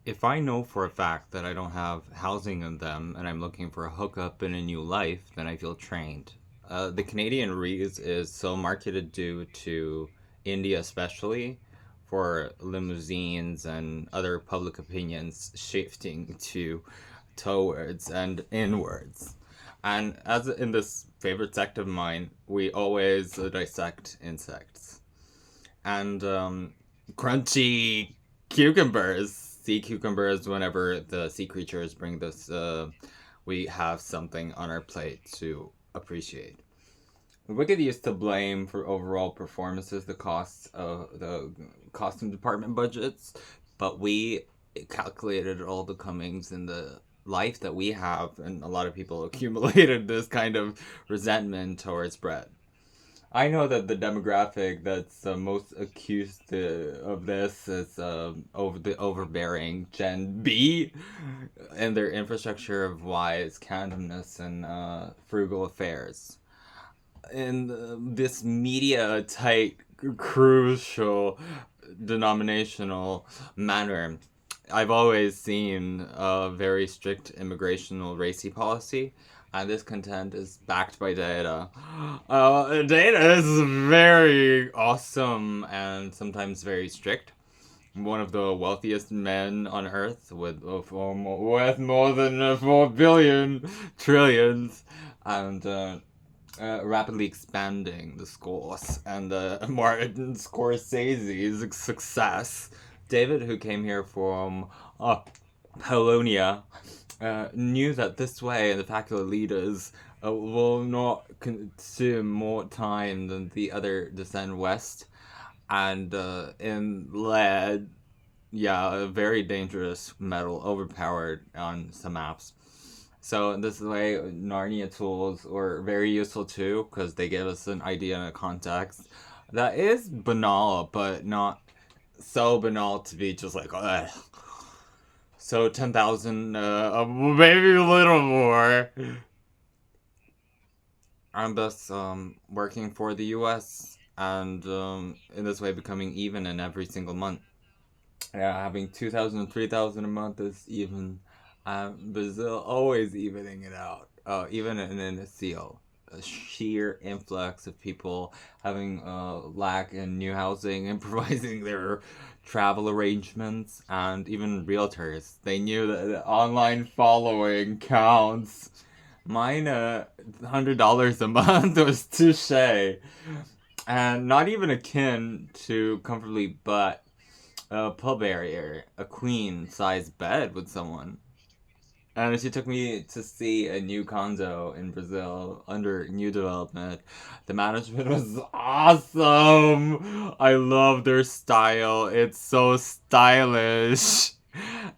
If I know for a fact that I don't have housing in them and I'm looking for a hookup in a new life, then I feel trained. The Canadian Rees is so marketed due to India, especially for limousines and other public opinions shifting to towards and inwards. And as in this favorite sect of mine, we always dissect insects and crunchy cucumbers, sea cucumbers. Whenever the sea creatures bring this, we have something on our plate to appreciate. Wicked used to blame for overall performances the costs of the costume department budgets, but we calculated all the comings in the life that we have, and a lot of people accumulated this kind of resentment towards bread. I know that the demographic that's most accused of this is over the overbearing Gen B, and their infrastructure of wise randomness and frugal affairs. In this media tight, crucial, denominational manner, I've always seen a very strict immigrational racy policy, and this content is backed by data. Data is very awesome and sometimes very strict. One of the wealthiest men on earth with more than 4 billion trillions and rapidly expanding the scores and Martin Scorsese's success. David, who came here from Polonia, knew that this way the faculty leaders will not consume more time than the other descend west, and in lead, yeah, a very dangerous metal, overpowered on some maps. So in this way, Narnia tools were very useful too because they give us an idea and a context that is banal, but not so banal to be just like, ugh. So 10,000, maybe a little more. I'm thus working for the U.S. and in this way becoming even in every single month. Yeah, having 2,000, 3,000 a month is even. Brazil always evening it out. Even in a seal, a sheer influx of people having lack in new housing, improvising their travel arrangements, and even realtors. They knew that the online following counts. Mine, $100 a month was touche, and not even akin to comfortably, but a pub area, a queen size bed with someone. And she took me to see a new condo in Brazil under new development. The management was awesome. I love their style. It's so stylish.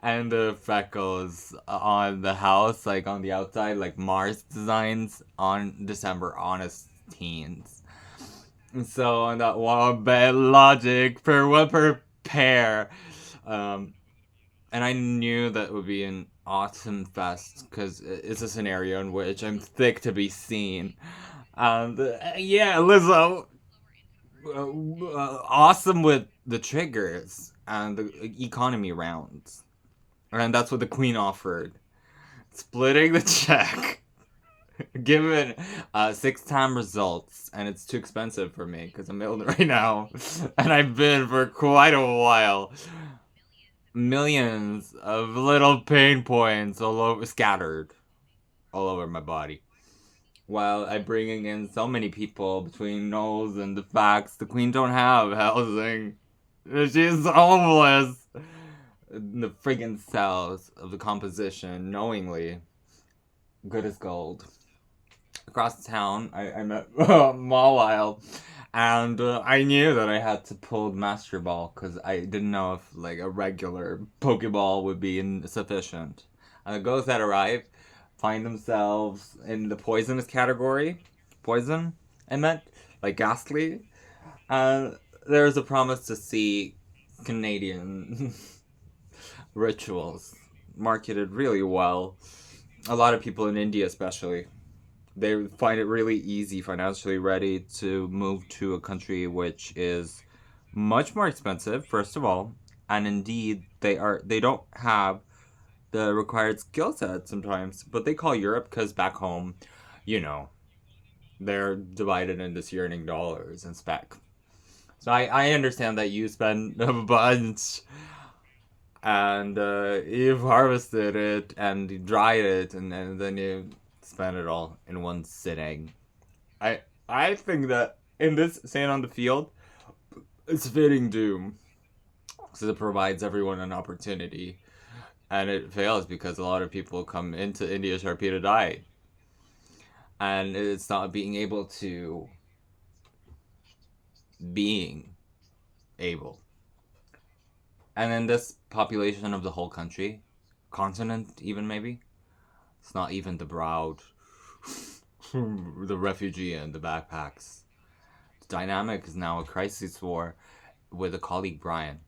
And the freckles on the house, like on the outside, like Mars designs on December Honest Teens. So on that one bed logic per one per pair. Um, and I knew that would be an autumn fest because it's a scenario in which I'm thick to be seen. And yeah, Lizzo, awesome with the triggers and the economy rounds. And that's what the Queen offered. Splitting the check. Given 6 time results, and it's too expensive for me because I'm ill right now, and I've been for quite a while. Millions of little pain points all over, scattered all over my body. While I'm bringing in so many people between Knowles and the facts, the Queen don't have housing. She's homeless. The friggin' cells of the composition, knowingly, good as gold. Across town, I met Mawile, and I knew that I had to pull Master Ball because I didn't know if like a regular Pokeball would be insufficient. And the ghosts that arrive find themselves in the poisonous category, poison. I meant like ghastly. And there's a promise to see Canadian rituals marketed really well. A lot of people in India, especially, they find it really easy financially ready to move to a country which is much more expensive, first of all, And indeed, they don't have the required skill set sometimes. But they call Europe because back home, you know, they're divided into earning dollars and spec. So I understand that you spend a bunch and you've harvested it and you dried it and then you spend it all in one sitting. I I think that in this staying on the field, it's fitting doom. So it provides everyone an opportunity. And it fails because a lot of people come into India Sharpie to die. And it's not being able to being able. And then this population of the whole country, continent even maybe, it's not even the broad, the refugee and the backpacks. The dynamic is now a crisis war with a colleague Brian,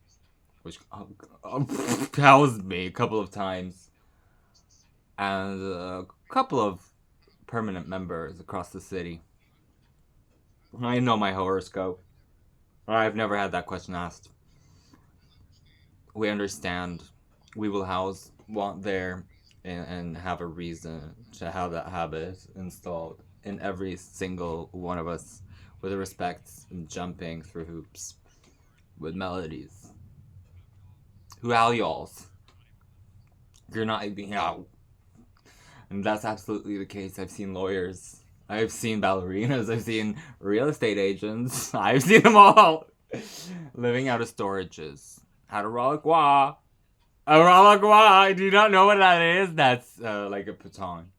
which housed me a couple of times, and a couple of permanent members across the city. I know my horoscope. I've never had that question asked. We understand. We will house want there and have a reason to have that habit installed in every single one of us with respect and jumping through hoops with melodies. Who are y'alls? You're not being out. And that's absolutely the case. I've seen lawyers. I've seen ballerinas. I've seen real estate agents. I've seen them all living out of storages. At a Rolagua. A Rolagua. I do not know what that is. That's like a baton.